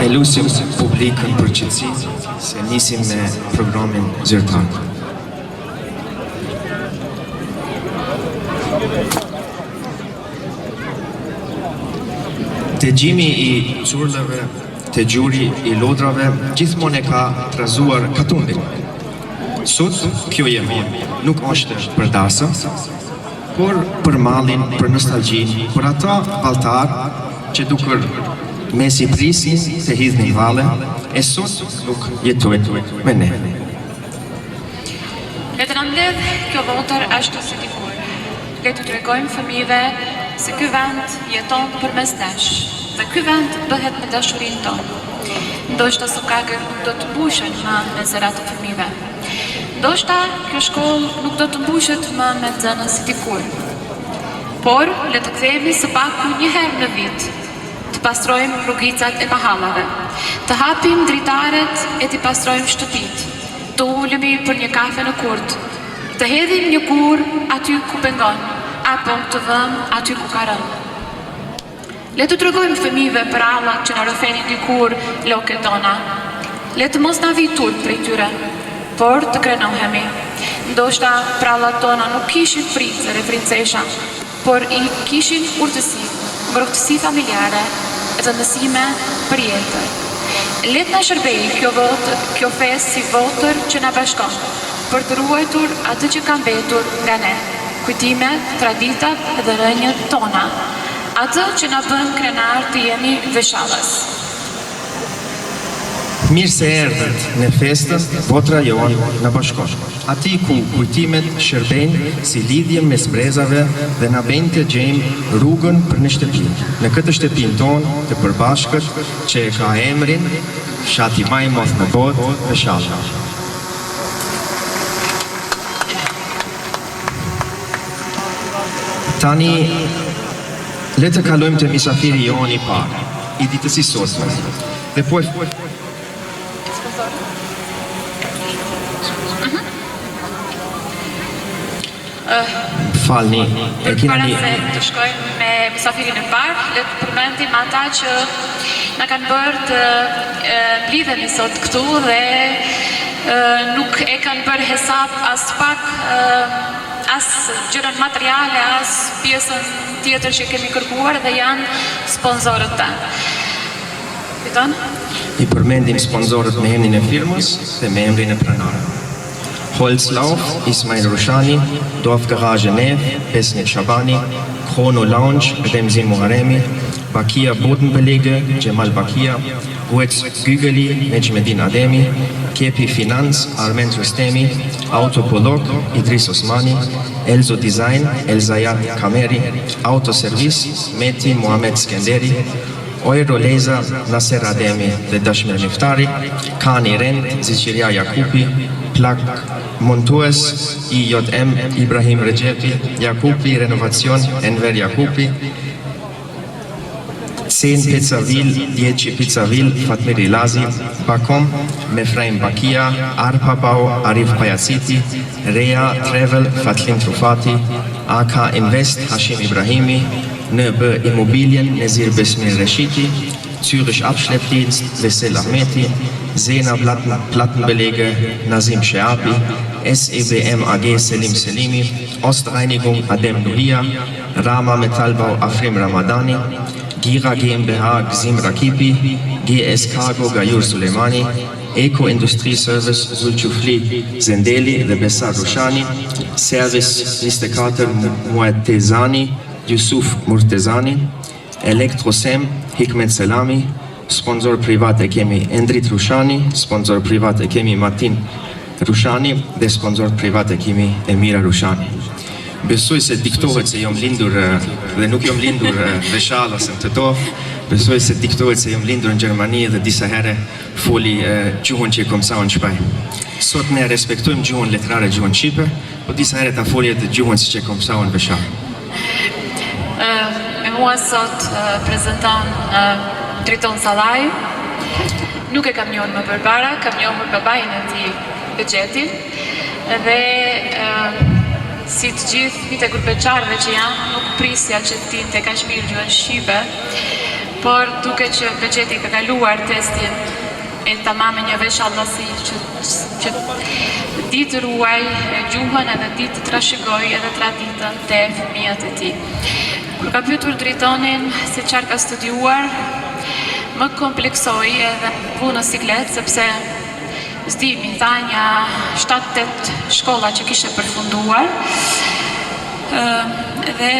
E lusim publikën për qëtësi, se nisim me programin zyrtar. Tegjimi I curleve, tegjuri I lodrave, gjithmonë e ka trazuar Katumbin. Sot, kjo jemi, nuk është për dasë, por për mallin, për nostalgjin, për ata altar që duker mesi prisin të hidhnin valle, e sot nuk jetojnë me ne. Le të na mbledh kjo votër ashtu si dikur. Le të tregojmë fëmijëve se ky vend jeton përmes nesh, dhe ky vend bëhet me dashurinë tonë. Ndoshta sokakët nuk do të mbushen më me zërat të fëmijëve. Ndoshta kjo shkollë nuk do të mbushet më me nxënës si dikur. Por le të kthehemi së paku një herë në vit, të pastrojmë rrugicat e mahallave, të hapim dritaret e të pastrojmë shtëpit, të ulemi për një kafe në Kurt, të hedhim një gur aty ku pengon, apo të vëmë aty ku ka rënë. Le të tregojmë fëmijëve për allat që na rrëfenin dikur loket tona. Le të mos na vijë turp prej tyre, por të krenohemi. Ndoshta prallat tona nuk kishin princë dhe princesha, por I kishin urtësi, ngrohtësi familjare dhe mësime për jetën. Le të na shërbejë kjo festë si votër që na bashkon, për të ruajtur atë që ka mbetur nga ne, kujtimet, traditat dhe rënjët tona, atë që na bën krenar të jemi veçallës. Mirë se erdhët në festën, botra jonë në bashkon. Ati ku kujtimet shërbejnë si lidhje mes brezave dhe na bejnë të gjejmë rrugën për në shtëpi. Në këtë shtëpin tonë të përbashkët që e ka emrin Fshati maj moth në botë Veçalla. Tani, le të kalojmë të misafiri jonë I parë, I ditës I sotme. Dhe po falni, e kina një... Para se të shkojmë me misafirin e parë, le të përmendim ata që na kanë bërë të mblidhemi sot këtu dhe nuk e kanë bërë hesap as pak, as gjërat materiale, as pjesën tjetër që kemi kërkuar dhe janë sponsorët tanë. Fiton? I përmendim sponsorët me emrin e firmës dhe me emrin e pronarëve. Holzlauf, Ismail Rushani, Doaf Garage Nev, Besnik Shabani, Chrono Lounge, Remzi Muharemi, Bakia Bodenbelege, Cemal Bakia, Guex Gügeli, Necmedin Ademi, Kepi Finans, Armen Rustemi, Autopolog, Idris Osmani, Elzo Design, Elzayat Kameri, Autoservis, Meti Muhammed Skenderi, Oero Leza, Nasser Ademi dhe Dashmir Miftari, Kani Rend, Ziqiria Jakupi, Plak Montues, IJM, Ibrahim Rejepi, Jakupi, Renovacion, Enver Jakupi, Sen Pizzaville, Dieci Pizzaville, Fatmir Ilazi, Bakom, Mefraim Bakia, Arpa Bau, Arif Pajaciti, Rea Travel, Fatlin Trufati, AK Invest, Hashim Ibrahimi, NB Immobilien, Nezir Besmir Reshiti, Zürich Abschleppdienst, Vesel Ahmeti, Zena Plattenbelege, Nazim Sheabi, SEBM AG Selim Selimi, Ostreinigung Adem Nuria, Rama Metallbau Afrim Ramadani, Gira GmbH Gzim Rakipi, GS Cargo Gayur Suleimani, Eco Industrie Service Zulchufli Zendeli dhe Besar Rushani, Service Listekater Muatezani, Yusuf Murtezani, Elektrosem Hikmet Selami, sponsor privat e kemi Endrit Rushani, sponsor privat e kemi Matin Rushani dhe sponsor privat e kemi Emira Rushani. besoj se diktohet se jom lindur dhe nuk jom lindur Veshallas në të to. Besoj se diktohet se jom lindur në Gjermani dhe disa herë foli gjuhën që e kom sa në Shpaj. Sot ne respektojmë gjuhën letrare, gjuhën shqipe, po disa herë ta folje të gjuhën si që e kom sa në Veshall. Me mua sot prezenton Driton Sallaj. Nuk e kam njohur më përpara, kam njohur babain e tij Bexhetin dhe si të gjithë fite grupeqarëve që janë, nuk prisja që të tinte kaq mirë gjuhën shqipe, por duke që Bexheti ka kaluar testin e tamam e një Veshallasi që di të ruaj gjuhën edhe di të trashëgoj edhe traditën te fëmijët e tij. Kur ka pyetur Dritonin se çfarë ka studiuar, më kompleksoi edhe punë në siklet, sepse s'di, mi tha një 7-8 shkolla që kishe përfunduar dhe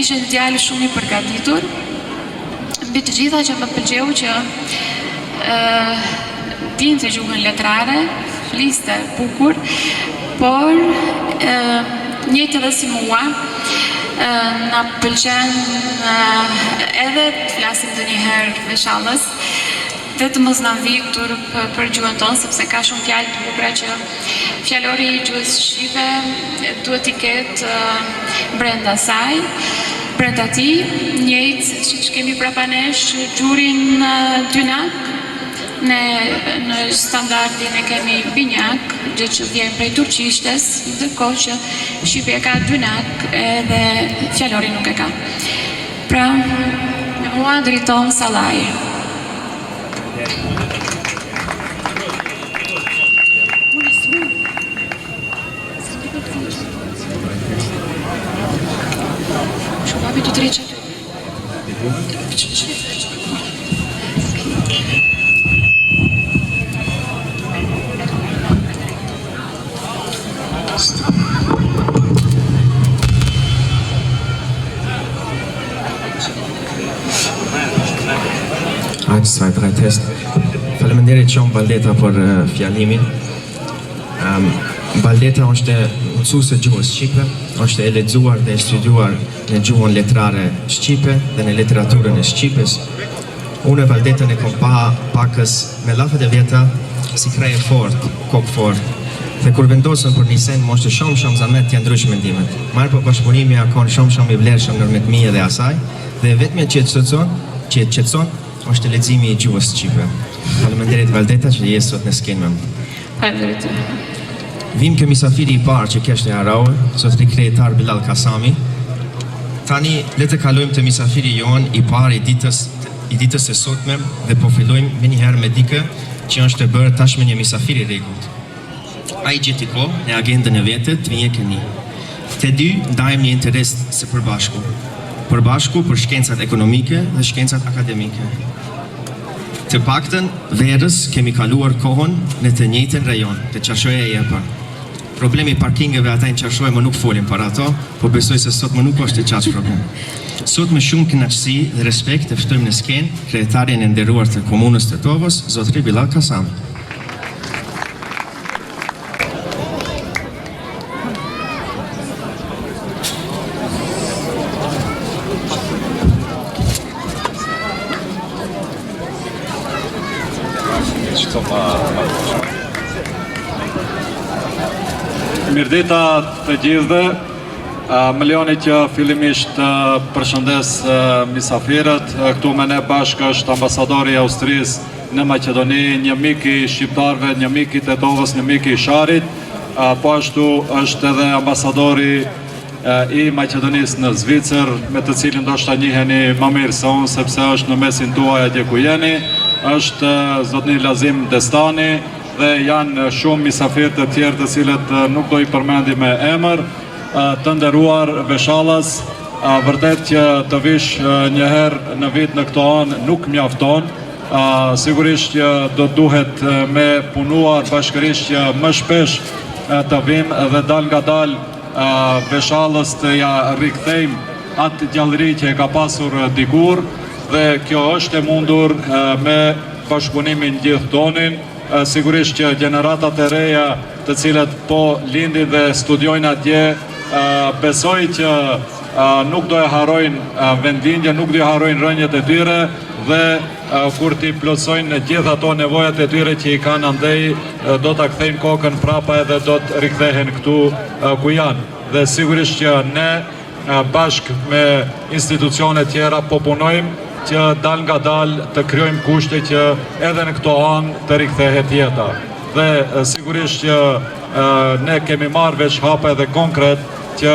ishe një djalë shumë i përgatitur. Mbi të gjitha që më pëlqeu që dinte gjuhën letrare, fliste bukur, por njëjtë edhe si mua, na pëlqen edhe të flasim ndonjëherë Veshallas, dhe të mos na viktur për gjuhën tonë, sepse ka shumë fjalë të bukura që fjalori i gjuhës shqipe duhet t'i ketë brenda saj, brenda tij, njëjtë siç kemi prapa nesh gjurin dynak, ne në standardin e kemi binjak, gjë që vjen prej turqishtes, ndërkohë që shqipja ka dynak edhe fjalori nuk e ka. Pra, me mua Driton Sallaj. Babi të treqe. Eins, zwei, drei, test. Faleminderit shumë Valdeta për fjalimin. Valdeta është mësuese gjuhës shqipe, është e lexuar dhe e studiuar në gjuhën letrare shqipe dhe në literaturën e shqipes. Unë e Valdetën e kom pa pakës me lafët e vjeta si kraje fort, kokë fort. Dhe kur vendosën për një sen, moshtë shumë zamet t'ja ndrysh mendimet. Marë për bashkëpunimi akon shumë i vlerëshëm nërmet mije dhe asaj, dhe vetëm që e qetëson, është leximi i gjuhës shqipe. Faleminderit Valdeta që je sot në skenë me më. Faleminderit. Vim kë misafiri i parë që keshte Araue, sot rikrejetar Bilal Kasami. Tani le të kalojmë të misafiri jonë i parë i ditës së sotme dhe po fillojmë me njëherë me dikë që është të bërë tashme një misafiri rregullt. Ai gjeti kohë në agendën e vetë të vijë këni. Të dy ndajmë një interes së përbashku për shkencat ekonomike dhe shkencat akademike. Të paktën verës kemi kaluar kohën në të njëjtin rajon, të Çarshëja e Jepa. Problemi parkingeve ata në Çarshëje më nuk folim për ato, po besoj se sot më nuk është të qaç problem. Sot me shumë kënaqësi dhe respekt e ftojmë në skenë kryetarin e nderuar të komunës të Tovës, zotri Bilal Kasami. Mirëdita të gjithëve, më lejoni që fillimisht përshëndes misafirët. Këtu me ne bashkë është ambasadori i Austrisë në Maqedoni, një mik i shqiptarëve, një mik i Tetovës, një mik i Sharit, po ashtu është edhe ambasadori i Maqedonisë në Zvicër, me të cilin ndoshta njiheni më mirë se unë, sepse është në mesin tuaj atje ku jeni, është zotni Lazim Destani, dhe janë shumë misafirë të tjerë të cilët nuk do i përmendi me emër, të nderuar Veshallas, vërtet që të vish njëherë në vit në këto anë nuk mjafton, sigurisht që do duhet me punuar bashkërisht që më shpesh të vim dhe dal nga dal Veshallas të ja rikthejmë atë gjallëri që e ka pasur dikur, dhe kjo është e mundur me bashkëpunimin gjithë tonin. Sigurisht që gjeneratat e reja të cilat po lindin dhe studiojnë atje besoj që nuk do e harojnë vendlindje, nuk do e harojnë rënjët e tyre dhe kur ti plotësojnë gjithë ato nevojat e tyre që i kanë andej, do të kthejnë kokën prapa edhe do të rikthehen këtu ku janë. Dhe sigurisht që ne bashkë me institucionet tjera po punojmë që dal nga dal të kryojmë kushte që edhe në këto anë të rikthehet jeta. Dhe sigurisht që ne kemi marrë veç hape edhe konkret që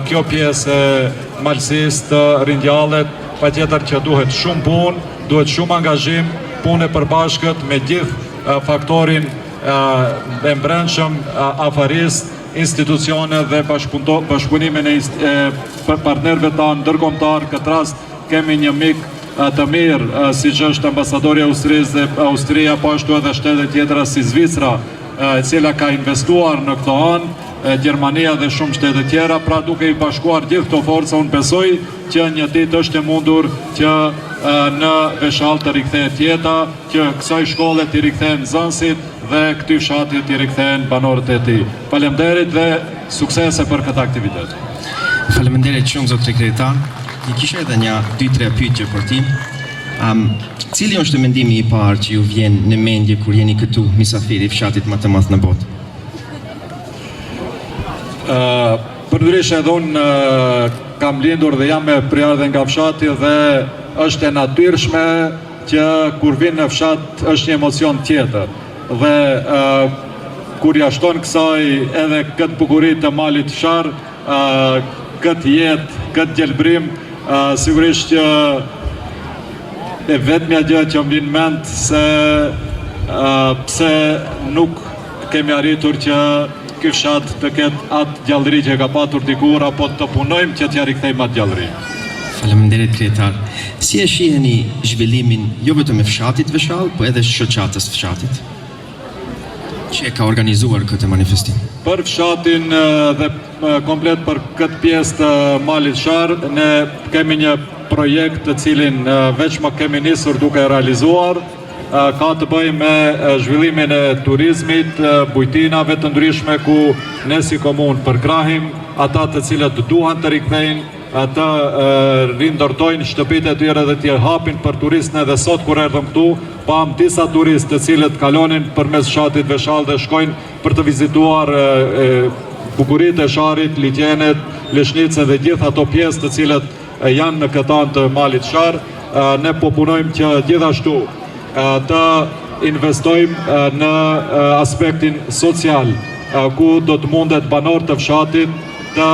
kjo pjesë e malësisë të rindjallet, patjetër që duhet shumë punë, duhet shumë angazhim, punë e përbashkët me gjithë faktorin e mbrëmshëm, afarist, institucione dhe bashkëpunimin e partnerëve tanë ndërkombëtar. Këtë rast kemi një mik të mirë, si që është ambasadori Austrisë dhe Austria, po ashtu edhe shtetet tjetra si Zvicra, e cila ka investuar në këto anë, Gjermania dhe shumë shtetet tjera, pra duke i bashkuar gjithë këto forca, unë besoj që një ditë është e mundur që në Veshall të rikthehet jeta, që kësaj shkolle të rikthehen nxënësit dhe këtij fshati të rikthehen banorët e tij. Faleminderit dhe suksese për këtë aktivitet. Faleminderit shumë zot sekretar. I kisha edhe një 2-3 pyetje për ti. Cili është mendimi i parë që ju vjen në mendje kur jeni këtu mysafiri i fshatit më të madh në botë? Përdryshe edhe unë kam lindur dhe jam me prjardhe nga fshati dhe është e natyrshme që kur vinë në fshat është një emocion tjetër. Dhe kur jashton kësaj edhe këtë bukurit të malit fshar, këtë jetë, këtë gjelbrim, sigurisht që e vetmja gjë që më vinë mend se pse nuk kemi arritur që ky fshat të ketë atë gjallëri që ka patur dikur, apo të punojmë që t'ja rikthejmë atë gjallëri. Faleminderit kryetar. Si e shiheni zhvillimin jo vetëm e fshatit Veshall, po edhe shoqatës fshatit që e ka organizuar këtë manifestim? Për fshatin dhe komplet për këtë pjesë të malit fshar, ne kemi një projekt të cilin veç më kemi nisur duke realizuar, ka të bëjë me zhvillimin e turizmit, bujtinave të ndryshme ku ne si komunë përkrahim ata të cilët duan të rikthejnë, të rindërtojnë shtëpitë e tyre dhe t'je hapin për turistën. Edhe sot kur erdhëm këtu, pam disa turistë të cilët kalonin përmes fshatit Veshall dhe shkojnë për të vizituar bukuritë e Sharit, Ligjenet, Leshnicën dhe gjithë ato pjesë të cilët janë në këtë anë të malit fshar. Ne po punojmë që gjithashtu të investojmë në aspektin social, ku do të mundet banorët të fshatit të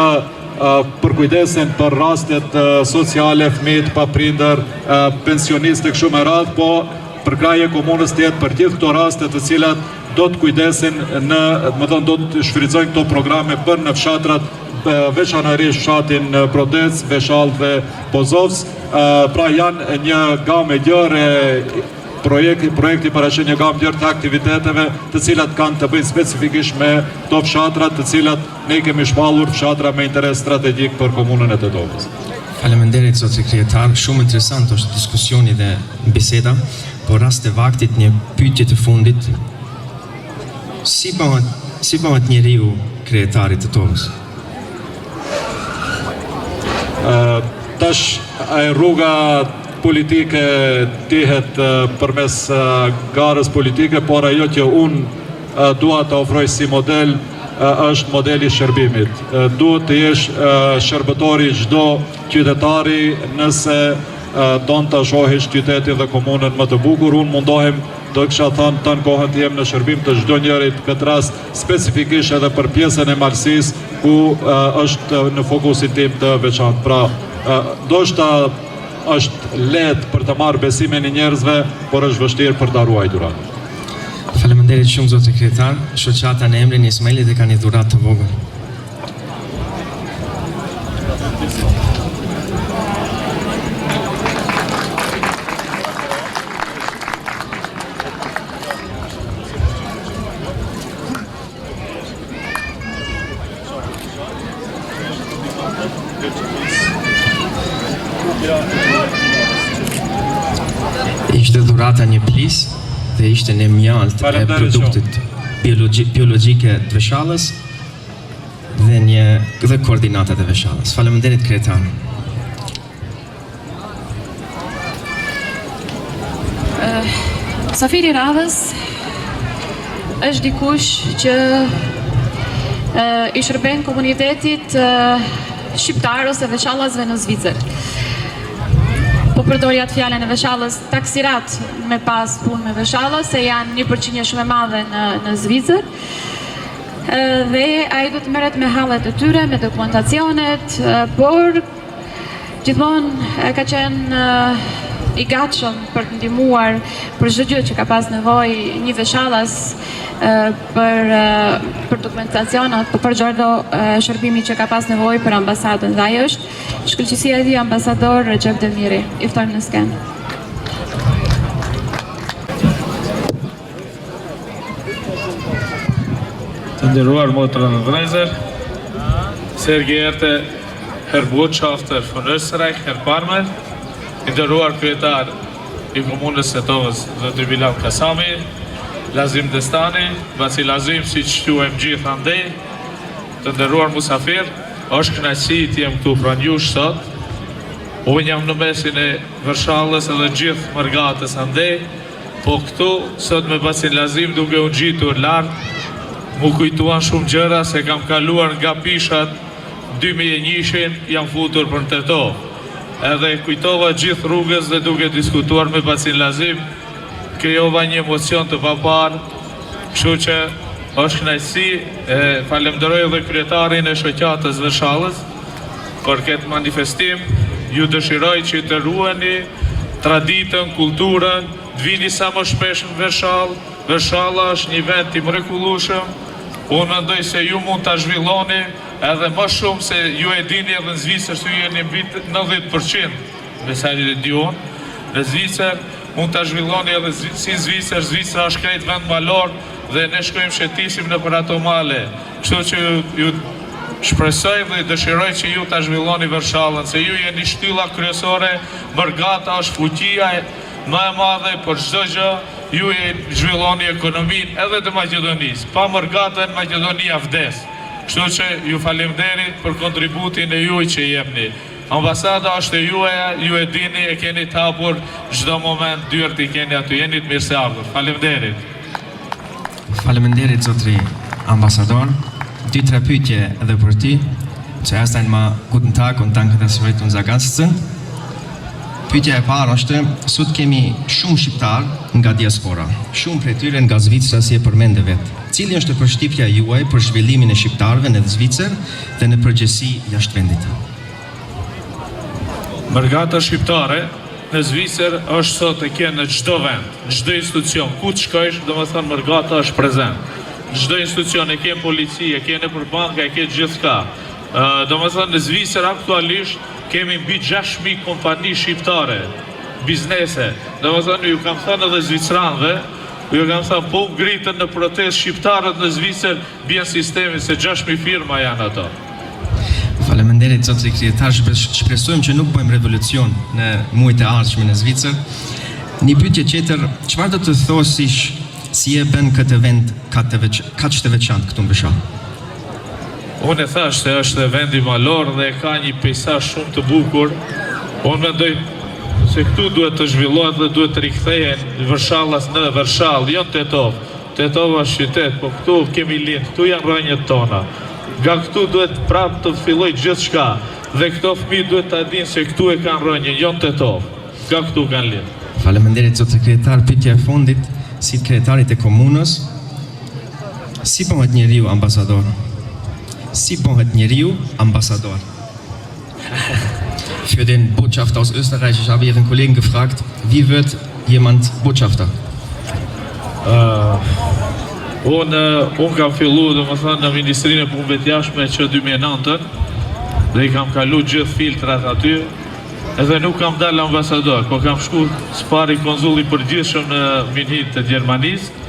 përkujdesen për rastet sociale, fëmijët pa prindër, pensionistë e kështu me radhë, po përkraje komunës tjetë për gjithë këto rastet të cilat do të kujdesin do të shfrytëzojnë këto programe për në fshatrat, veçanërisht fshatin Prodec, Veshall dhe Pozovës. Pra janë një gamë gjërë projekti paraqen një gamë gjërë të aktiviteteve të cilat kanë të bëjnë specifikisht me to fshatrat të cilat ne kemi shpallur fshatra me interes strategjik për komunën e Tetovës. Faleminderit zot sekretar, shumë interesant është diskusioni dhe biseda, por rast e vaktit një pyetje të fundit. Si bëhet njeriu kryetari të Tetovës? Tash rruga politike dihet përmes garës politike, por ajo që unë dua të ofroj si model është modeli shërbimit. Duhet të jesh shërbëtori çdo qytetari nëse don të shohësh qytetin dhe komunën më të bukur. Unë mundohem, do kisha thënë të në kohën të jem në shërbim të çdo njerit, këtë rast specifikisht edhe për pjesën e malësisë ku është në fokusin tim të veçantë. Pra, ndoshta është lehtë për të marrë besimin e njerëzve, por është vështirë për ta ruajtur atë. Faleminderit shumë zot sekretar. Shoqata në emrin e Ismailit e ka një dhuratë të vogël. Ishte dhurata një plis dhe ishte një mjalt e produktit biologjike të Veshallës dhe një dhe koordinatat e veçallës. Faleminderit kryetar. Safiri Radhës është dikush që i shërben komunitetit shqiptar ose veçallasve në Zvicër. Po përdori atë fjalën e veçallës taksirat me pas punë me veçallës, se janë një përqindje shumë e madhe në Zvicër. Dhe ai do të merret me hallet e tyre, me dokumentacionet, por gjithmonë ka qenë i gatshëm për të ndihmuar për çdo gjë që ka pas nevojë një veçallas për dokumentacionet, për çdo shërbimi që ka pas nevojë për ambasadën. Dhe ai është shkëlqësia e tij ambasador Recep Demiri. I ftojmë në skenë. Të nderuar motra në vëllezër, sehr geehrte Herr Botschafter von Österreich, Herr Parmer, i nderuar kryetar i komunës së Tovës, Zoti Bilal Kasami, Lazim Destani, Vasil Lazim, siç quajmë gjithë andej, të nderuar musafir, është kënaqësi të jem këtu pranë jush sot. Unë jam në mesin e Vërshallës edhe gjithë mërgatës andej, po këtu sot me Vasil Lazim duke u ngjitur lart, mu kujtuan shumë gjëra se kam kaluar nga pishat 2001-shin, jam futur për në Teto. Edhe kujtova gjithë rrugës dhe duke diskutuar me Vasil Lazim, krijova një emocion të papar, kështu që është kënaqësi, falenderoj edhe kryetarin e shoqatës Vërshallës për këtë manifestim. Ju dëshiroj që të ruani traditën, kulturën, të vini sa më shpesh në Vërshallë. Vërshalla është një vend i mrekullueshëm. Unë mendoj se ju mund ta zhvilloni edhe më shumë se ju e dini edhe në Zvicër, se ju jeni mbi 90% me sa e di unë. Në Zvicër mund ta zhvilloni edhe si Zvicër, Zvicra është krejt vend malor dhe ne shkojmë shetisim në për ato male. Kështu që ju shpresoj dhe dëshiroj që ju ta zhvilloni Vërshallën, se ju jeni shtylla kryesore, Mërgata është fuqia më e madhe për çdo gjë. Ju e zhvilloni ekonominë edhe të Maqedonisë. Pa Mërgatën, Maqedonia vdes. Kështu që ju faleminderit për kontributin e juaj që jepni. Ambasada është e juaja, ju e dini, e keni të hapur çdo moment, dyert i keni aty, jeni të mirëseardhur. Faleminderit. Faleminderit zotri ambasador. 2-3 pyetje edhe për ti. Zuerst einmal guten Tag und danke, dass Sie heute unser Gast sind. Pyetja e parë është, sot kemi shumë shqiptar nga diaspora, shumë prej tyre nga Zvicra si e përmende vetë. Cili është përshtypja juaj për zhvillimin e shqiptarëve në Zvicër dhe në përgjithësi jashtë vendit? Mërgata shqiptare në Zvicër është sot e kene në çdo vend, në çdo institucion, ku të shkojsh, domethënë Mërgata është prezent. Në çdo institucion e ke polici, e ke nëpër banka, e ke gjithçka. Domethënë në Zvicër aktualisht kemi mbi 6.000 kompani shqiptare, biznese. Domethënë ju kam thënë edhe zvicranëve, ju kam thënë po ngritën në protestë shqiptarët në Zvicër, bien sistemi se 6.000 firma janë ato. Faleminderit zotri kryetar, shpresojmë që nuk bëjmë revolucion në muajt e ardhshëm në Zvicër. Një pyetje tjetër, çfarë do të thosish si e bën këtë vend kaq të veçantë këtu në Vërshallë? Unë e thash se është vendi malor dhe ka një peisazh shumë të bukur. Unë mendoj se këtu duhet të zhvillohet dhe duhet të rikthehen Vërshallas në Vërshallë, jo Tetov. Tetov është qytet, po këtu kemi lind, këtu janë rrënjët tona. Nga këtu duhet prapë të filloj gjithçka dhe këto fëmijë duhet ta dinë se këtu e kanë rrënjën, jo Tetov. Nga këtu kanë lind. Faleminderit zotri kryetar, pyetja e fundit, si kryetarit e komunës, si bëhet njeriu ambasador? Si bëhet njeriu ambasador? Für den Botschafter aus Österreich, ich habe Ihren Kollegen gefragt, wie wird jemand Botschafter? Unë kam fillu në Ministrinë e Punëve të Jashtme që 2009 dhe i kam kalu gjithë filtrat aty edhe nuk kam dalë ambasador, po kam shku spari konzulli përgjithshëm në Minhit të Gjermanisë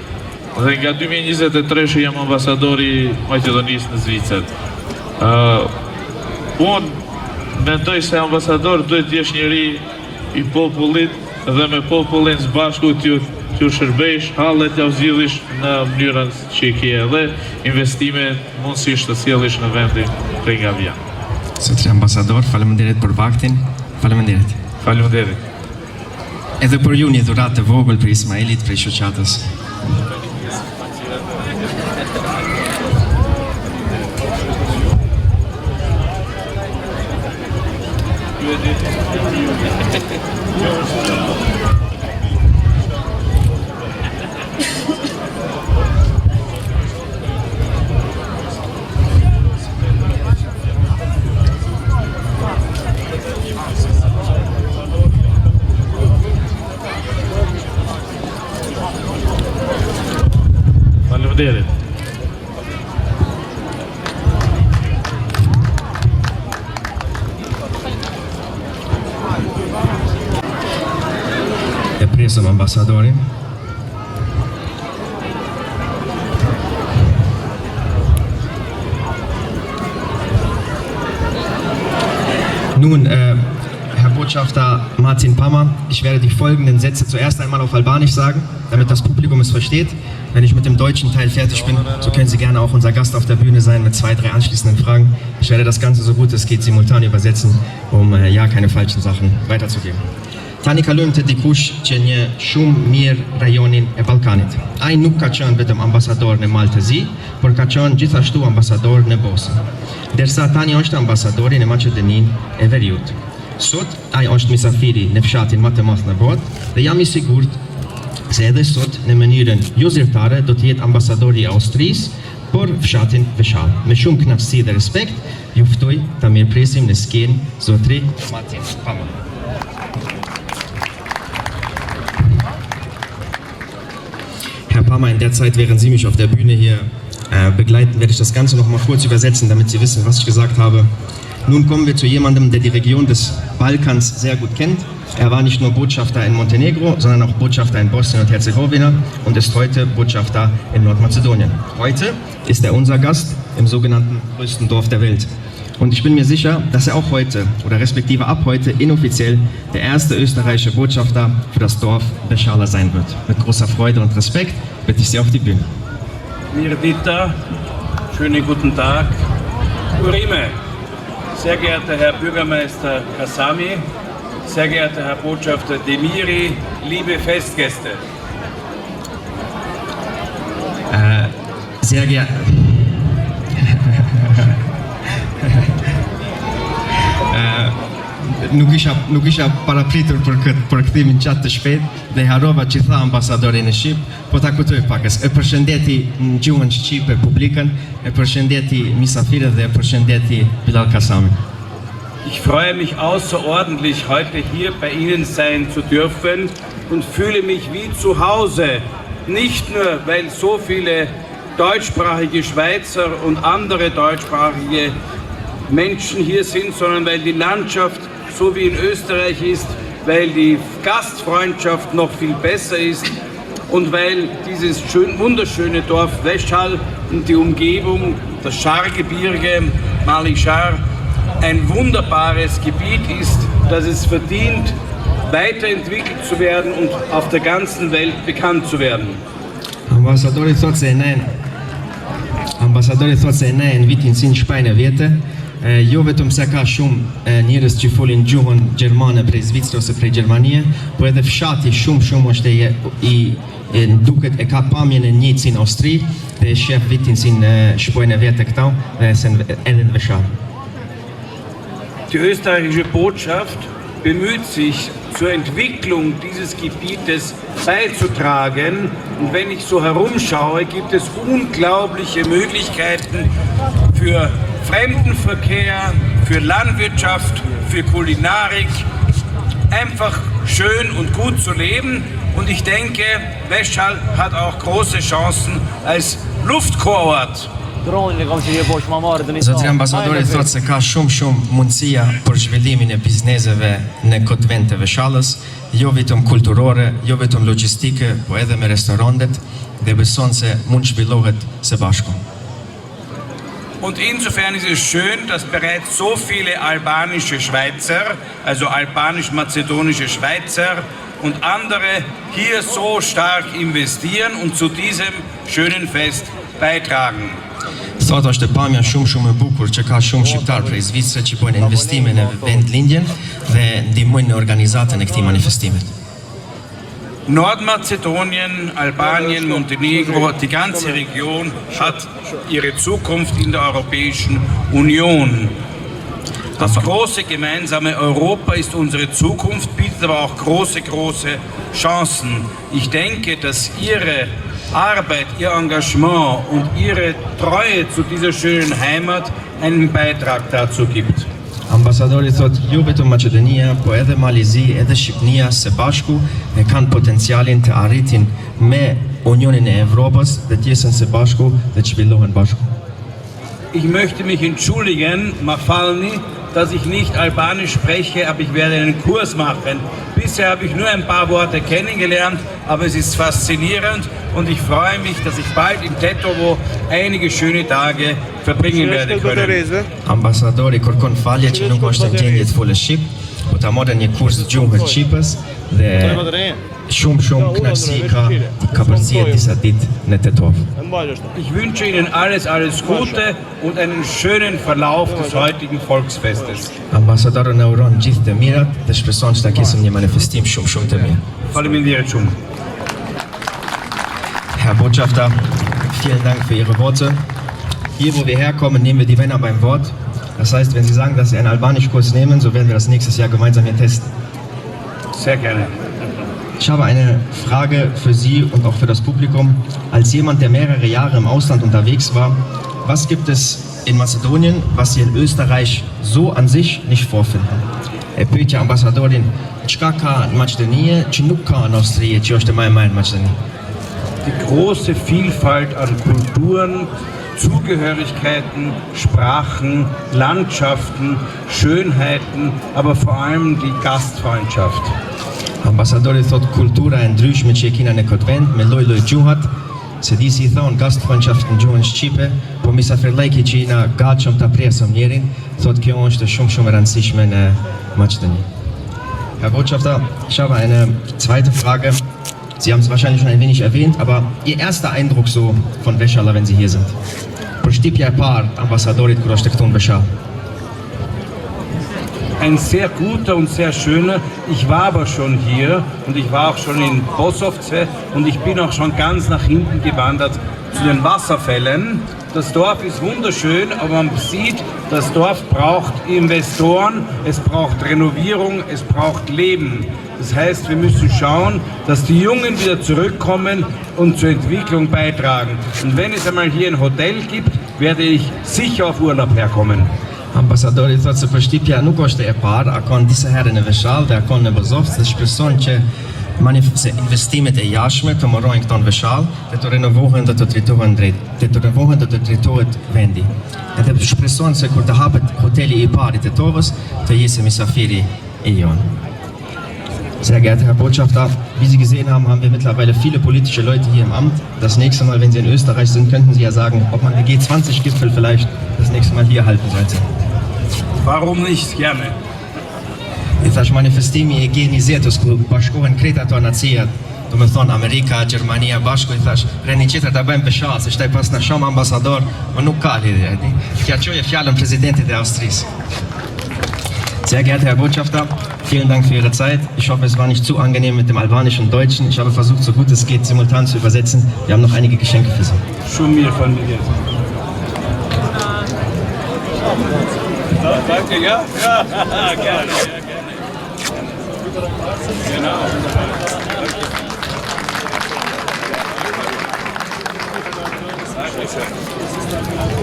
dhe nga 2023 jam ambasadori Maqedonisë në Zvicër. Unë mendoj se ambasador duhet jesh njeri i popullit dhe me popullin së bashku t'ju t'ju shërbesh, hallet t'ja zgjidhish në mënyrën që i ke edhe investime mundësisht të sjellësh në vendin prej nga vjen. Zotri ambasador, faleminderit për vaktin. Faleminderit. Faleminderit. Edhe për ju një dhuratë të vogël për Ismailit prej shoqatës. Faleminderit. E presëm ambasadorin. Nun, Herr Botschafter Martin Pammer, ich werde die folgenden Sätze zuerst einmal auf Albanisch sagen, damit das Publikum es versteht. Wenn ich mit dem deutschen Teil fertig bin, so können Sie gerne auch unser Gast auf der Bühne sein mit 2, 3 anschließenden Fragen. Ich werde das Ganze so gut es geht simultan übersetzen, um ja keine falschen Sachen weiterzugeben. Tani kalojmë të dikush që një shumë mirë rajonin e Ballkanit. Ai nuk ka qenë vetëm ambasador në Maltëzi, por ka qenë gjithashtu ambasador në Bosnë. Derisa tani është ambasadori në Maqedoninë e Veriut. Sot ai është mysafiri në fshatin më të madh në botë dhe jam I sigurt se edhe sot në mënyrën jo zyrtare do të jetë ambasadori I Austrisë për fshatin Veshall. Me shumë kënaqësi dhe respekt, ju ftoj ta mirëpresim në skenë zotri Martin Pammer. Herr Pammer, in der Zeit, während Sie mich auf der Bühne hier begleiten, werde ich das Ganze noch mal kurz übersetzen, damit Sie wissen, was ich gesagt habe. Nun kommen wir zu jemandem, der die Region des Balkans sehr gut kennt. Er war nicht nur Botschafter in Montenegro, sondern auch Botschafter in Bosnien und Herzegowina und ist heute Botschafter in Nordmazedonien. Heute ist er unser Gast im sogenannten größten Dorf der Welt. Und ich bin mir sicher, dass er auch heute oder respektive ab heute inoffiziell der erste österreichische Botschafter für das Dorf Beshala sein wird. Mit großer Freude und Respekt bitte ich Sie auf die Bühne. Mirdita, schönen guten Tag. Urime, sehr geehrter Herr Bürgermeister Kasami, sehr geehrter Herr Botschafter Demiri, liebe Festgäste. Sehr geehrter... Nuk isha parapritur për kthimin qatë të shpejt dhe harova që tha ambasadori në Shqip, po ta kujtoj pakës. E përshëndeti në gjuhën shqipe publikën, e përshëndeti misafirët dhe e përshëndeti Bilal Kasami. Ich freue mich außerordentlich, heute hier bei Ihnen sein zu dürfen und fühle mich wie zu Hause. Nicht nur, weil so viele deutschsprachige Schweizer und andere deutschsprachige Menschen hier sind, sondern weil die Landschaft so wie in Österreich ist, weil die Gastfreundschaft noch viel besser ist und weil dieses wunderschöne Dorf Veshall und die Umgebung, das Schargebirge, Malishar, ein wunderbares Gebiet ist, das es verdient, weiterentwickelt zu werden und auf der ganzen Welt bekannt zu werden. Ambasadori thot se ne në vitin si në shpajnë vjetë, jo vetëm se ka shumë njerëz që folin gjuhën gjermane prej Zvicrë ose prej Gjermanie, por edhe fshati shumë është duket e ka pamjen e njëjtë si në Austri dhe e shef vitin si në shpojnë vjetë këta dhe edhe në Veshall. Die österreichische Botschaft bemüht sich, zur Entwicklung dieses Gebietes beizutragen. Und wenn ich so herumschaue, gibt es unglaubliche Möglichkeiten für Fremdenverkehr, für Landwirtschaft, für Kulinarik. Einfach schön und gut zu leben. Und ich denke, Veshall hat auch große Chancen als Luftkurort. Zotri ambasadori thot se ka shumë mundësia për zhvillimin e bizneseve në këtë vend të Veshallës, jo vetëm kulturore, jo vetëm logjistike, po edhe me restorantet dhe beson se mund zhvillohet së bashku. Und insofern ist es schön, dass bereits so viele albanische Schweizer, also albanisch-mazedonische Schweizer, und andere hier so stark investieren und zu diesem schönen Fest beitragen. Thot është e pamja shumë e bukur që ka shumë shqiptar prej Zvicrës që bojnë investime në vendlindjen dhe ndihmojnë në organizatën e këtij manifestimit. Nordmazedonien, Albanien, Montenegro, die ganze Region hat ihre Zukunft in der Europäischen Union. Das große gemeinsame Europa ist unsere Zukunft, bietet aber auch große Chancen. Ich denke, dass Ihre Arbeit, Ihr Engagement und Ihre Treue zu dieser schönen Heimat einen Beitrag dazu gibt. Ambasadori thot, jo vetëm Maqedonia, po edhe Malizi, edhe Shqipnia së bashku e kanë potencialin të arritin me Unionin e Evropës dhe të jesën së bashku dhe të zhvillohen bashku. Ich möchte mich entschuldigen, Mafalni, dass ich nicht Albanisch spreche, aber ich werde einen Kurs machen. Bisher habe ich nur ein paar Worte kennengelernt, aber es ist faszinierend und ich freue mich, dass ich bald in Tetovo einige schöne Tage verbringen werde können. Ambasadori kërkon falje që nuk është në gjendje të folë shqip, po ta morë një kurs gjuhë shqipës dhe shumë kënaqësi ka përzihet disa ditë në Tetov. Ich wünsche Ihnen alles Gute und einen schönen Verlauf des heutigen Volksfestes. Ambasadori na uron gjithë të mirat dhe shpreson që ta kesim një manifestim shumë të mirë. Faleminderit shumë. Herr Botschafter, vielen Dank für Ihre Worte. Hier, wo wir herkommen, nehmen wir die Männer beim Wort. Das heißt, wenn Sie sagen, dass Sie einen Albanischkurs nehmen, so werden wir das nächstes Jahr gemeinsam hier testen. Sehr gerne. Ich habe eine Frage für Sie und auch für das Publikum. Als jemand, der mehrere Jahre im Ausland unterwegs war, was gibt es in Mazedonien, was Sie in Österreich so an sich nicht vorfinden? Pyetja ambasadorin, çka ka në Maqedoni që nuk ka në Austri, që është më e madhe në Maqedoni? Die große Vielfalt an Kulturen, Zugehörigkeiten, Sprachen, Landschaften, Schönheiten, aber vor allem die Gastfreundschaft. Ambasadori thot kultura e ndryshme që e kina në këtë vend me lloj gjuhat, se di si thon Gastfreundschaft në gjuhën shqipe, po misafirllajki që jina gatshëm ta presëm njerin, thot kjo është shumë e rëndësishme në Maqedoni. Herr Botschafter, ich habe eine zweite Frage. Sie haben es wahrscheinlich schon ein wenig erwähnt, aber Ihr erster Eindruck so von Veshala, wenn Sie hier sind? Përshtypja e parë ambasadorit kur është këtu në Veshala. Ein sehr guter und sehr schöner. Ich war aber schon hier und ich war auch schon in Bosovce und ich bin auch schon ganz nach hinten gewandert zu den Wasserfällen. Das Dorf ist wunderschön, aber man sieht, das Dorf braucht Investoren, es braucht Renovierung, es braucht Leben. Das heißt, wir müssen schauen, dass die Jungen wieder zurückkommen und zur Entwicklung beitragen. Und wenn es einmal hier ein Hotel gibt, werde ich sicher auf Urlaub herkommen. Ambasadori thot se përshtypja nuk është e parë, akon disa herë në Veshall dhe akon në Bozovcë dhe shpreson që se investimet e jashtme të morojnë këto në Veshall dhe të renovohen dhe të drejtohet vendi. Edhe shpreson se kur të hapet hoteli i parë i Tetovës, të jesë misafiri i jon. Sehr geehrter Herr Botschafter, wie Sie gesehen haben, haben wir mittlerweile viele politische Leute hier im Amt. Das nächste Mal, wenn Sie in Österreich sind, könnten Sie ja sagen, ob man den G20-Gipfel vielleicht das nächste Mal hier halten sollte. Warum nicht? Gerne. I thash manifestimi e G20-s ku bashkohen krejt ato nacijat, do me thonë Amerika, Gjermania bashku, i thash reni qeter ta bëjmë Veshall, se shtaj pas në shumë ambasador, më nuk ka lidhje. Kja qoje fjallën presidentit e Austrisë. Sehr geehrter Herr Botschafter, vielen Dank für Ihre Zeit. Ich hoffe, es war nicht zu angenehm mit dem Albanischen und Deutschen. Ich habe versucht, so gut es geht, simultan zu übersetzen. Wir haben noch einige Geschenke für Sie. Schon mir von mir. Danke, ja? Ja, gerne. Genau.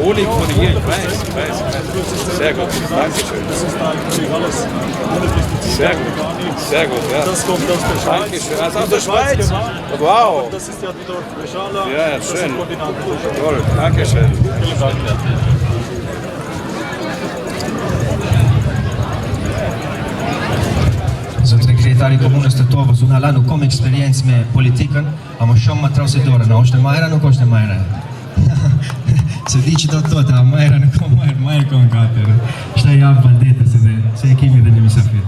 Honig von hier, ich weiß. Sehr gut, Dankeschön. Das ist natürlich alles Sehr gut, ja. Das kommt aus der Schweiz. Dankeschön. Also aus der Schweiz? Wow. Das ist ja die Dorf Veshala. Ja, Das schön. sind Koordinator. Toll, Dankeschön. Vielen Dank. Zotri kryetari i komunës të Tetovës, unë hala nuk kam eksperiencë me politikën, ama shumë më transitorë, na është e majra, nuk është e majra. Se di që do të thotë, a majra nuk ka majrë ka në katër. Shta javë valdetës edhe, se e kemi dhe një misafir.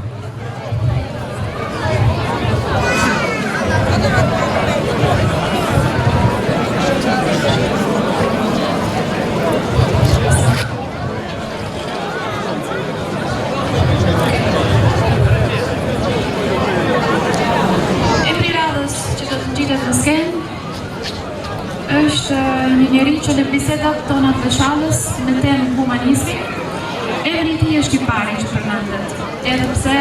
bisedat tona të Veshallës në temë humanizmi. Emri i tij është i pari që përmendet, edhe pse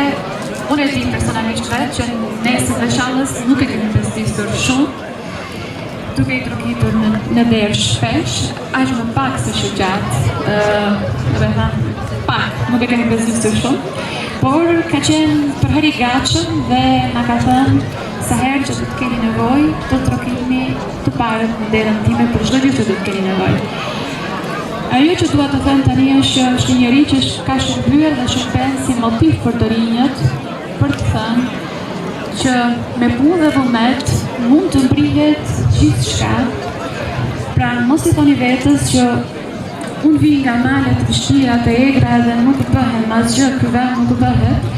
unë e di personalisht vetë që ne si Veshallës nuk e kemi përdisur shumë, duke i trokitur në derë shpesh, aq më pak se që gjatë, pak, nuk e kemi përdisur shumë, por ka qenë për herë i gatshëm dhe na ka thënë sa herë që do të keni nevojë, do të trokitni të parët në derën time për çdo gjë që do të keni nevojë. Ajo që dua të them tani është një njeri që ka shërbyer dhe shërben si motiv për të rinjët, për të thënë që me punë dhe vullnet mund të mbrihet gjithçka. Pra mos i thoni vetes që unë vi nga malet të vështira të egra dhe nuk bëhem asgjë, ky vend nuk bëhet.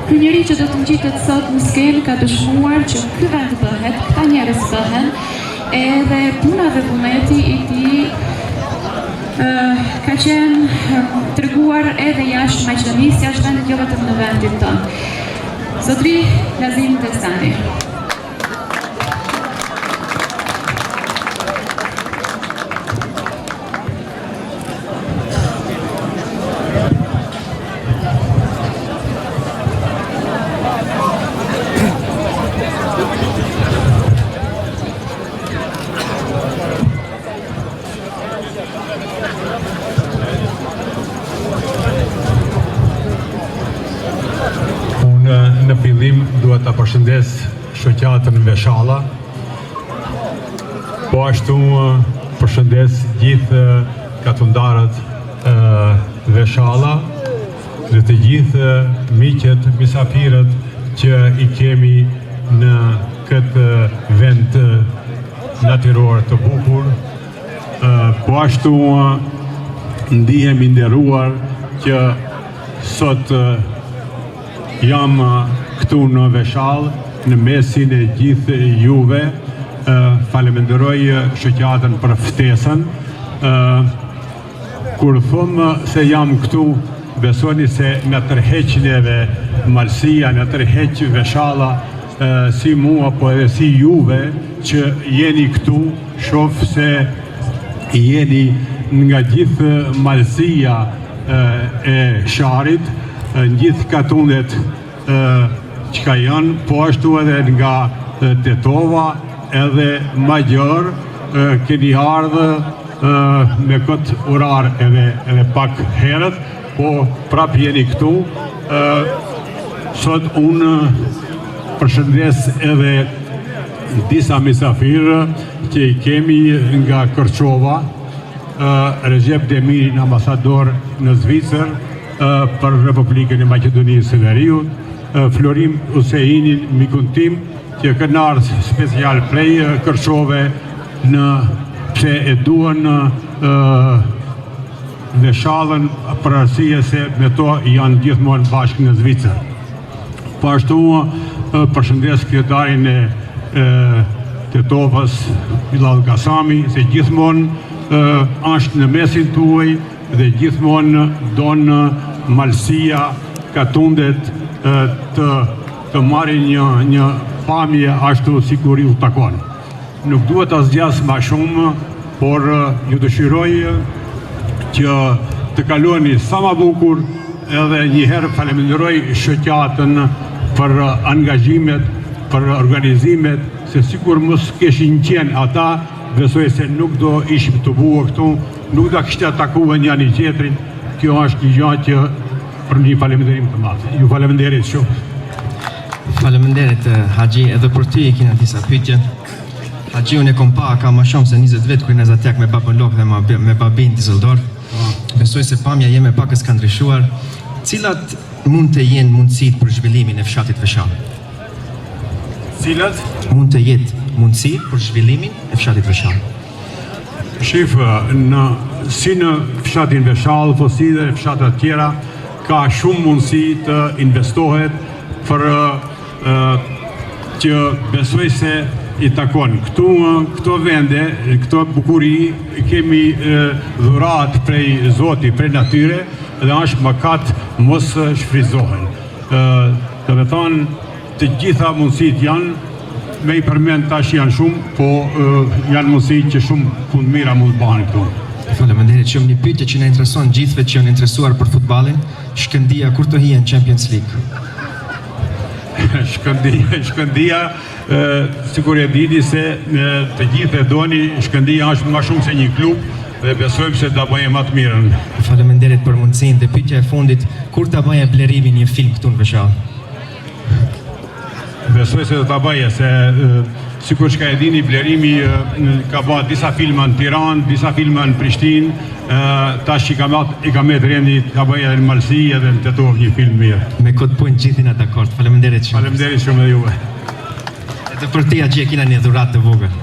Ky njeri që do të ngjitet sot në skenë ka dëshmuar që ky vend bëhet, këta njerëz bëhen, edhe puna dhe vullneti i tij ka qenë treguar edhe jashtë Maqedonisë, jashtë vendit, jo vetëm në vendin tonë. Zotri Lazim Destani. Në fillim duhet ta përshëndes shoqatën Veshalla, po ashtu përshëndes gjithë katundarët Veshalla dhe të gjithë miqet, misafirët që i kemi në këtë vend natyror të bukur. Po ashtu ndihemi nderuar që sot jam këtu në Veshallë, në mesin e gjithë juve. Faleminderoj shoqatën për ftesën. Kur thëmë se jam këtu, besoni se në tërheq neve malësia, në tërheq Veshalla, si mua, po edhe si juve që jeni këtu, shoh se jeni nga gjithë malësia e sharit, në gjithë katundet që ka janë, po ashtu edhe nga Tetova, edhe Magjër, keni ardhë me këtë orar edhe pak herët, po prap jeni këtu. Sot unë përshëndes edhe disa misafirë që i kemi nga Kërçova, Recep Demirin, ambasador në Zvicër, për Republikën e Maqedonisë së Veriut, Florim Useinin, mikun tim, që kanë ardhur special prej Kërçove pse e duan Veshallën për arsye se me to janë gjithmonë bashkë në Zvicër. Po ashtu përshëndes kryetarin e Tetovës, Bilal Kasami, se gjithmonë është në mesin tuaj dhe gjithmonë donë malësia, katundet të marrin një pamje ashtu sikur ju takon. Nuk duhet ta zgjas më shumë, por ju dëshiroj që të kaloni sa më bukur, edhe një herë faleminderoj shoqatën për angazhimet, për organizimet, se sikur mos kishin qenë ata, besoj se nuk do ishim të buë këtu, nuk do kishte takuar njëri tjetrin. Kjo është një gjë që për një faleminderim të madh. Ju faleminderit shumë. Faleminderit Haxhi, edhe për ty e kena disa pyetje. Haxhi, unë e kom pa ka më shumë se 20 vjet kur në Zatjak me babën Lok dhe me babin Tizoldor. Besoj se pamja jeme pakës ka ndryshuar. Cilat mund të jenë mundësitë për zhvillimin e fshatit Veshallë? Cilat mund të jetë mundësi për zhvillimin e fshatit Veshallë? Si në fshatin Veshallë, po si dhe fshatet tjera, ka shumë mundësi të investohet për që besoj se i takon. Këto vende, këto bukuri, kemi dhurat prej Zoti, prej natyre, dhe është mëkat mos shfrytëzohen. Të me thonë, të gjitha mundësit janë, me i përmend tash janë shumë, po janë mundësi që shumë punë mira mund të bëhen këtu. Faleminderit shumë. Një pyetje që na intereson gjithëve që janë interesuar për futballin, Shkëndia kur të hije në Champions League? Shkëndia, sikur e dini se të gjithë e doni, Shkëndia është më shumë se një klub dhe besojmë se ta bëjmë më të mirën. Faleminderit për mundësinë. Dhe pyetja e fundit, kur ta bëjë blerimin një film këtu në Veshallë? Besoj se do ta bëjë, se sikur që ka e dini, blerimi ka bërë disa filma në Tiranë, disa filma në Prishtinë, tash që i ka me të rendi ka bëjë edhe në Malsi edhe në Tetov një film mirë. Me këtë punë gjithin atë dakord. Faleminderit shumë. Faleminderit shumë edhe juve. Edhe për ti Axhi kena një dhuratë të vogël.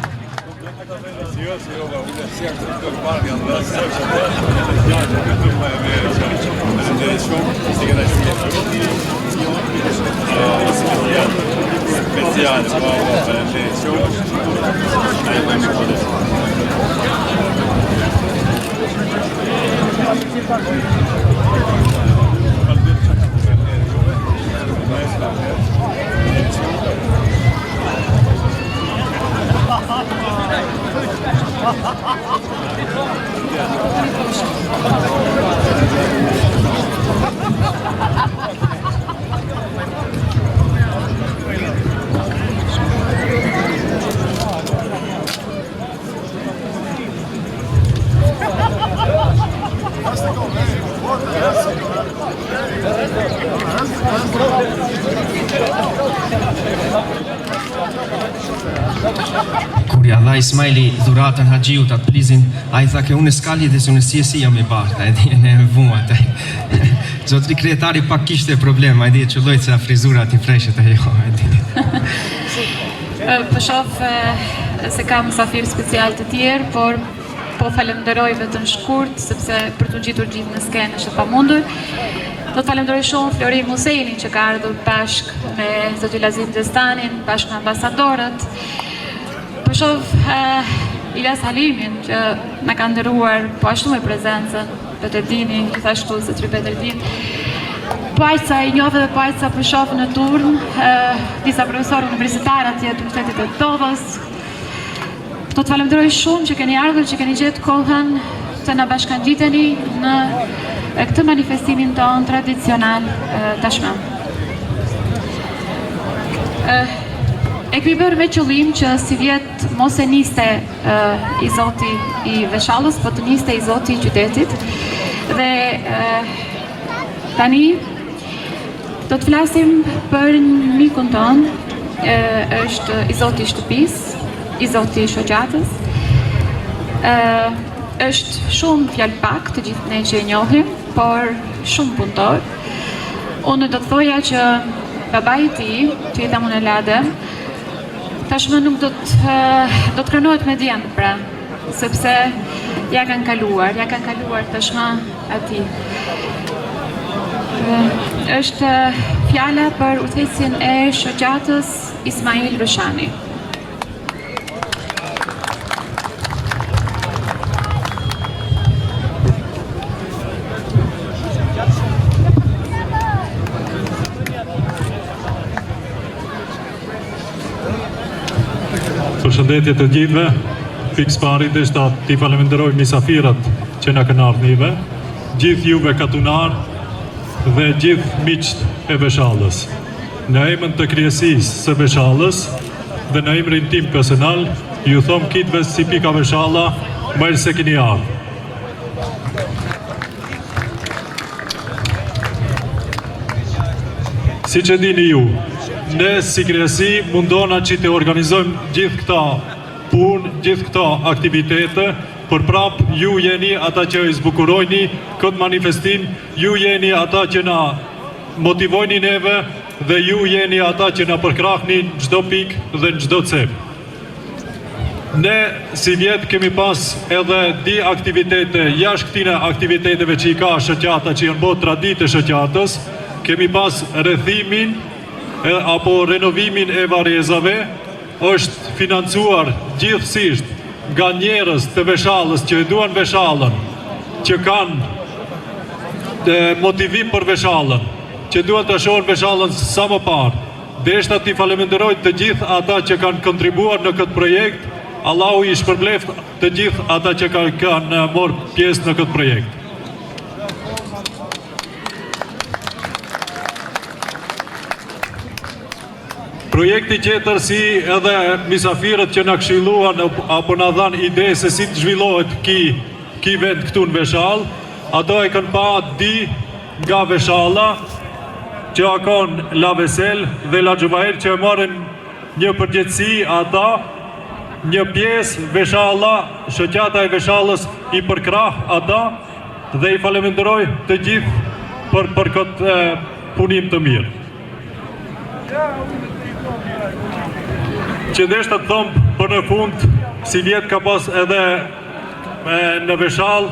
Kur ja dha Ismaili dhuratën Haxhiut atë plizin, ai tha ke unë skali dhe se unë si jam i barta, e di në vuat. Zotri kryetari pak kishte problem, ai di çullojt se frizurat i freshet ajo, e di. Po shoh se kam mysafir special të tjerë, por po falenderoj vetëm shkurt sepse për të ngjitur gjithë në skenë është e pamundur. Do të falenderoj shumë Florin Museinin që ka ardhur bashkë me zotin Lazim Destanin, bashkë me ambasadorët. Po shoh Ilyas Halimin që na ka nderuar po ashtu me prezencën, Peterdini, gjithashtu zotri Peterdin. Pajca i njohë dhe Pajca po shoh në turn, disa profesorë universitarë atje të Universitetit të Tovës. Do të falenderoj shumë që keni ardhur, që keni gjetë kohën të na bashkangjiteni në këtë manifestimin ton tradicional tashmë. E kemi bërë me qëllim që si vjet mos e niste i zoti i Veshallës, po të niste i zoti i qytetit. Dhe tani do të flasim për një mikun ton, është i zoti i shtëpisë, i zoti i shoqatës. Është shumë fjalë pak të gjithë ne që e njohim, por shumë punëtor. Unë do të thoja që babai i tij, që jeta unë e lade, tashmë nuk do të krenohet me djemë, pra, sepse ja kanë kaluar tashmë atij. Është fjala për udhëheqësin e shoqatës Ismail Rëshani. Përshëndetje të gjithëve, fiks parit është t'i falenderoj misafirat që na kanë ardhur, gjithë juve katunar dhe gjithë miqt e Veshallës. Në emrin të kryesisë së Veshallës dhe në emrin tim personal, ju thom kitëve si pika Veshalla, mirë se keni ardhur. Si që dini ju, ne si kryesi mundona që të organizojmë gjithë këta punë, gjithë këta aktivitete, për prap ju jeni ata që i zbukurojni këtë manifestim, ju jeni ata që na motivojni neve dhe ju jeni ata që na përkrahni në çdo pikë dhe në çdo cep. Ne si vjet kemi pas edhe di aktivitete jashtë këtyre aktiviteteve që i ka shoqata që janë bërë traditë e shoqatës, kemi pas rrethimin apo renovimin e varezave, është financuar gjithësisht nga njerëz të Veshallës që e duan Veshallën, që kanë motivim për Veshallën, që duan të shohin Veshallën sa më parë. Deshta t'i faleminderoj të gjithë ata që kanë kontribuar në këtë projekt Allahu i shpërbleft të gjithë ata që kanë marrë pjesë në këtë projekt. Projekti tjetër si edhe misafirët që na këshilluan apo na dhanë ide se si të zhvillohet ki vend këtu në Veshall, ato e kanë pa di nga Veshalla, që akon La Vesel dhe La Xhubair që e marrin një përgjegjësi ata, një pjesë Veshalla, shoqata e Veshallës i përkrah ata dhe i falenderoj të gjithë për këtë punim të mirë. Që deshta të thëmë për në fund, si vjetë ka pas edhe në Veshall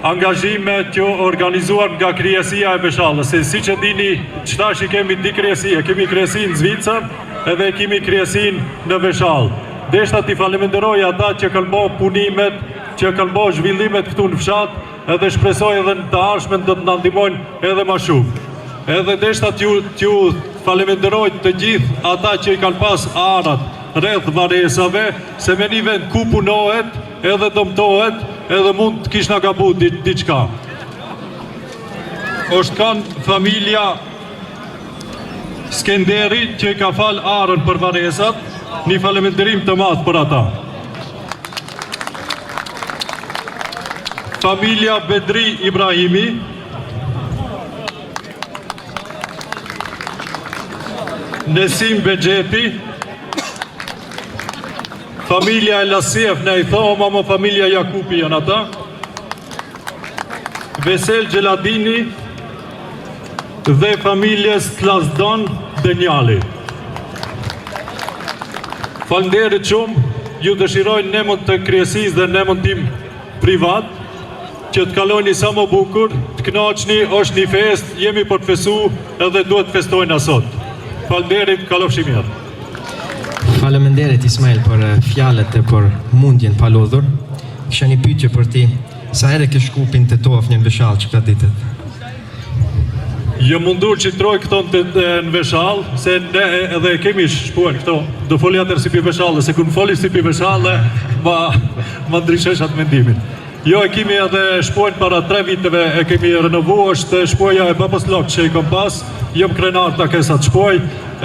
angazhime që organizuar nga kryesia e Veshallës. Se si që dini, qëtash i kemi di kryesia, kemi kryesin në Zvicër edhe kemi kryesin në Veshall. Deshta t'i faleminderoj ata që kanë bo punimet, që kanë bo zhvillimet këtu në fshat, edhe shpresoj edhe në të arshmen do të ndihmojnë edhe ma shumë. Edhe deshta t'ju faleminderoj të gjithë ata që i kanë pas arat rreth varesave, se me një vend ku punohet, edhe dëmtohet, edhe mund të kishna gabu diçka. Është kanë familja Skenderi që i ka fal arën për varesat, një faleminderim të madh për ata. Familja Bedri Ibrahimi, Nesim Begjepi, familja Elasiev në i thoma, më familja Jakupi janë ata, Vesel Gjeladini dhe familjes Tlasdon Denjali. Falënderit shumë, ju dëshirojnë nemën të kryesis dhe nemën tim privat, që të kaloni sa më bukur, të kënaqni, është një fest, jemi për të festu edhe duhet të festojnë asot. Falënderit, kalofshi mirë. Faleminderit Ismail për fjalët e për mundjen pa lodhur. Kisha një pyetje për ti, sa herë ke shku Pintetov në Veshall që këtë ditët? Jë mundur që troj këto në Veshall, se ne edhe kemi shpuan këto, do foli atër si pi Veshall, se kun foli si pi Veshall, ma ndryshesh atë mendimin. Jo, e kemi edhe shpuan para 3 viteve, e kemi renovu, është shpuaja e babës Lok që i kom pas, jëm krenar të kesat shpuaj,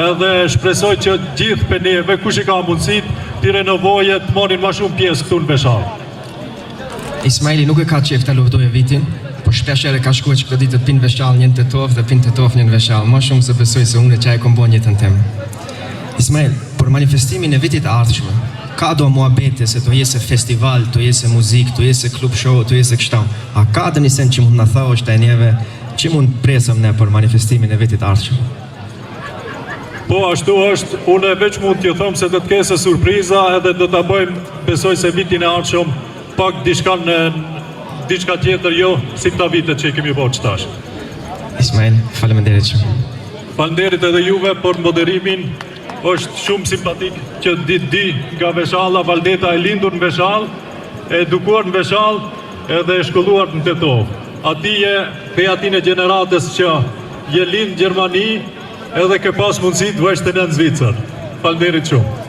edhe shpresoj që gjithë penjeve, kush i ka mundësit, t'i renovoje, të morin ma shumë pjesë këtu në Veshall. Ismaili nuk e ka qef të luftoj e vitin, po shpesh herë ka shkuar që këtë ditë të pinë Veshall një në Tetov dhe pinë Tetov një në Veshall, ma shumë se besoj se unë e qaj kom bo njëtën temë. Ismail, për manifestimin e vitit ardhshme, ka do muhabete se to jese festival, to jese muzik, to jese klub show, to jese kështam. A ka dhe një sen që mund në tha është e njeve, që mund presëm ne për manifestimin e vitit ardhshme? Po, ashtu është, unë e veç mund t'ju thëmë se do t'kese surpriza edhe do t'a bëjmë, besoj se vitin e ardhshëm, pak diçka tjetër jo, si këta vitet që i kemi bërë qëtash. Ismail, faleminderit shumë. Faleminderit edhe juve për moderimin, është shumë simpatik që di nga Veshalla, Valdeta e lindur në Veshall, e edukuar në Veshall edhe e shkolluar në Tetov. Atije, pe atine gjeneratës që je lind në Gjermani edhe ke pas mundësi të vështën e në Zvicër. Faleminderit shumë.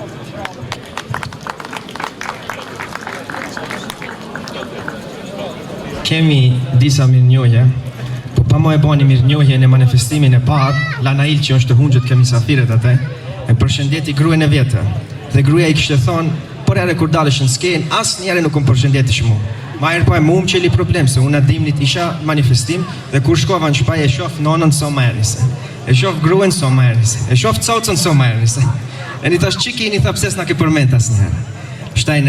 Kemi disa mirënjohje, po pa më e bani mirënjohje në manifestimin e parë, Lanail që është të hungjët ke misafiret atë, e përshëndeti gruën e vjetë. Dhe gruaja i kishte thonë, por ere kur dalësh në skenë, asë njere nuk më përshëndeti shmu. Ma erë po e mu më qeli problem, se unë adimnit isha manifestim, dhe kur shkova në shpaj e shof nonën so ma ernise, e shof gruën so ma ernise, e shof caucën so ma ernise. E një tash qiki një thapses nga ke përmend asë njëherë. Shtaj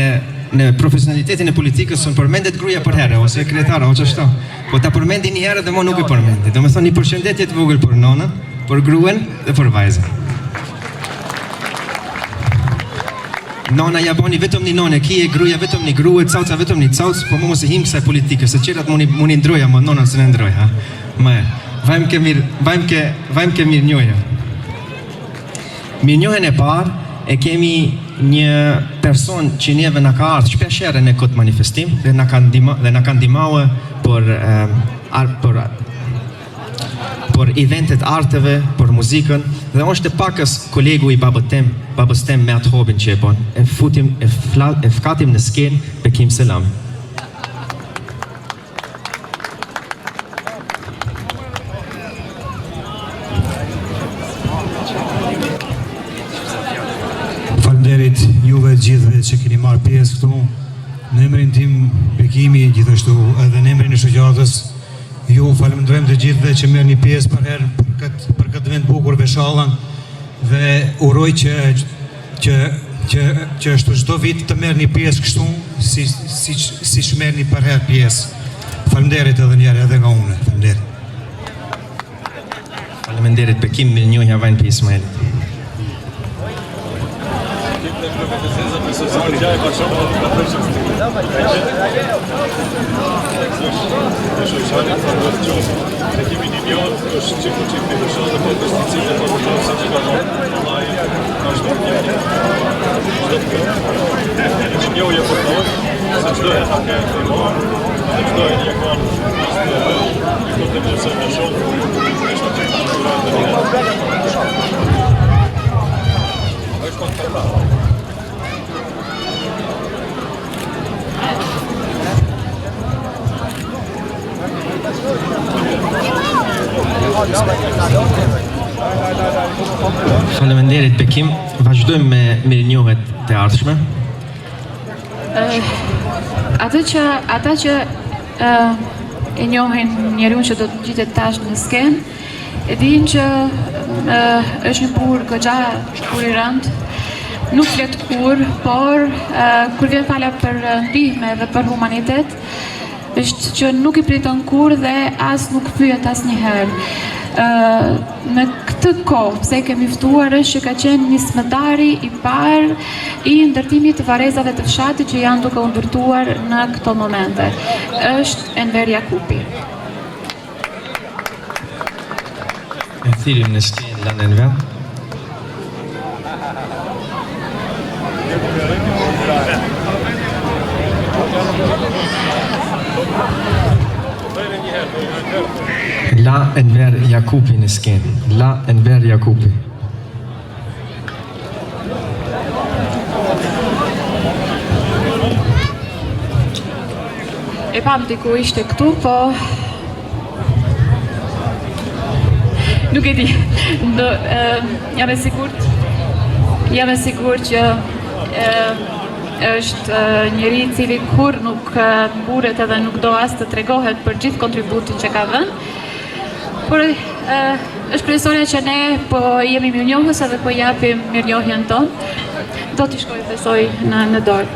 në profesionalitetin e politikës së në përmendet gruja për herë, ose sekretara, ose ashtu. Po ta përmendi një herë dhe mo nuk e përmendi. Do me thonë një përshëndetje të vogël për nonën, për gruën dhe për vajzën. Nona ja boni vetëm një nonë, kije gruja vetëm një gruë, cauca vetëm një cauc, po mu mos e him kësaj politikës, se qerat mu një ndroja, mo nonën se në ndroj, ha? Ma e, vajmë ke mirë njohje. Mirë njohjen e parë, e kemi një person që njeve në ka ardhë shpeshere në këtë manifestim dhe në ka ndimaue për eventet arteve, për muzikën, dhe është e pakës kolegu i babës tem me atë hobin që e bon. E fkatim në skenë Bekim Selami. Falënderit juve gjithve që keni marrë pjesë këtu, në emrin tim Bekimi, gjithashtu edhe në emrin e shoqatës. Ju falenderojmë të gjithëve që merrni pjesë për herë për këtë event bukur Veshallan dhe uroj që ashtu çdo vit të merrni pjesë kështu siç merrni për herë pjesë. Faleminderit edhe një herë edhe nga unë. Faleminderit. Faleminderit Bekim, mirënjohja vajnë për Ismailit. Faleminderit Bekim, vazhdojmë me mirënjohjet të ardhshme. Ata që e njohin njeriun që do të gjitet tash në skenë, e dinë që është një burr goxha i rëndë, nuk flet kur, por kur vjen fala për ndihme dhe për humanitet, është që nuk i priton kur dhe as nuk pyet asnjëherë. Në këtë kohë, pse kemi ftuar është që ka qenë nismëtari i parë i ndërtimit të varrezave të fshatit që janë duke u ndërtuar në këto momente. Është Enver Jakupi. E thirrim në skenë Lan Enver. La Enver Jakupi në skenë. La Enver Jakupi. E pam diku ishte këtu, po nuk e di. Jam e sigurt që është njeri i cili kur nuk mburet edhe nuk do as të tregohet për gjithë kontributin që ka dhënë. Por është kryesorja që ne po jemi mirënjohës edhe po japim mirënjohjen tonë. Do t'i shkoj besoj në dorë.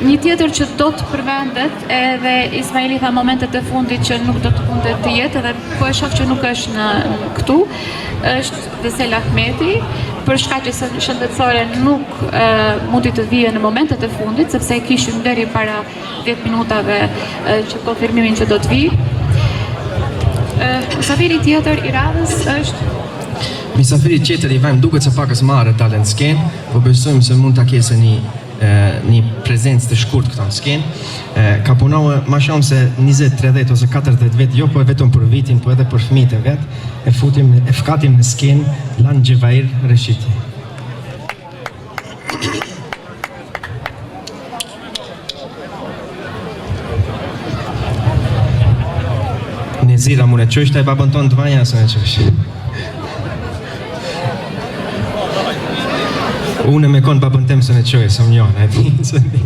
Një tjetër që do të përmendet, edhe Ismaili tha momentet e fundit që nuk do të mundet të jetë, edhe po e shoh që nuk është në këtu, është Vesel Ahmeti, për shkaqe shëndetësore nuk mundi të vijë në momentet e fundit, sepse kishim deri para 10 minutave që konfirmimin që do të vijë. Misafiri tjetër i radhës është Misafiri tjetër i vajmë duket se pakës marrë talent skenë, po besojmë se mund ta kese një prezencë të shkurt këta në skenë. Ka punohë ma shumë se 20, 30 ose 40 vetë, jo po e vetëm për vitin, po edhe për fëmijët e vetë, e fkatim në skenë Lan Gjevair Reshiti. Nezira mune qështë e babën tonë të vanja së në qështë. Unë me konë babën temë së në qështë, së më njohën, e ti, së në ti.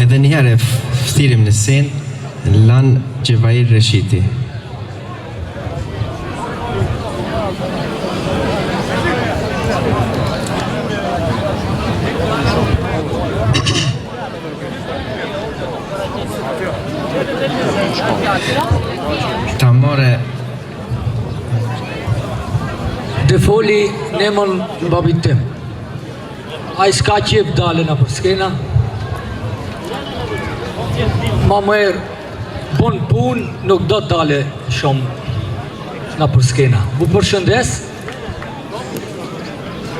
Edhe njëherë fëtirim në sen Lan Gjevair Reshiti. Ta more Dhe foli nemën në babit tim. A i s'ka qip dalë në për skena. Ma mërë bon pun nuk do të dalë shumë në për skena. Bu përshëndes,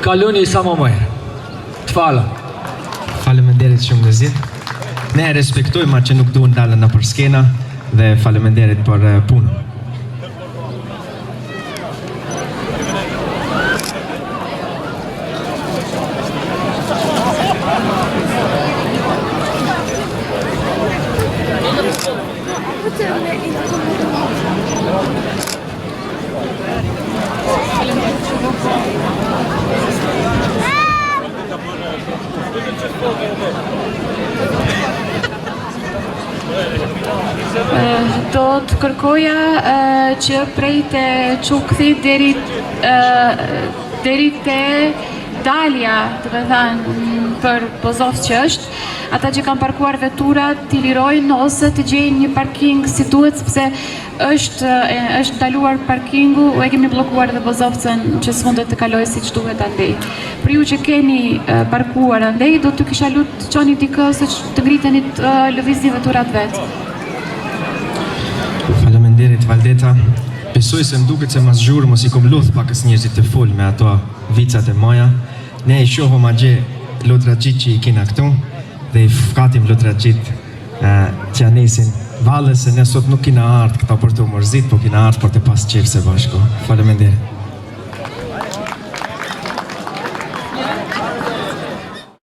kaloni sa më mirë. T'fala. Faleminderit shumë Lezit. Ne e respektojmë atë që nuk duhen dalën nëpër skena dhe faleminderit për punën. Do të kërkoja që prej të Çukthi deri te dalja, të me thënë, për Bozovë që është, ata që kanë parkuar veturat t'i lirojnë ose të gjejnë një parking si duhet, sepse është ndaluar parkingu, u e kemi bllokuar edhe Bozovcën që s'mundet të kalojë siç duhet andej. Për ju që keni parkuar andej, do të kisha lutë të çoni dikë se të ngriteni të lëvizni veturat vetë. Faleminderit Valdeta. Besoj se më duket se mas zhurë mos I kom luth pakës njerëzit të full me ato vicat e maja. Ne I shohëm agje lotragjit që I kena këtu dhe I fkatim lotragjit që anesin valës se ne sot nuk kina ardhë këta për të mërzit, po kina ardhë për të pas qefë se bashko. Faleminderit.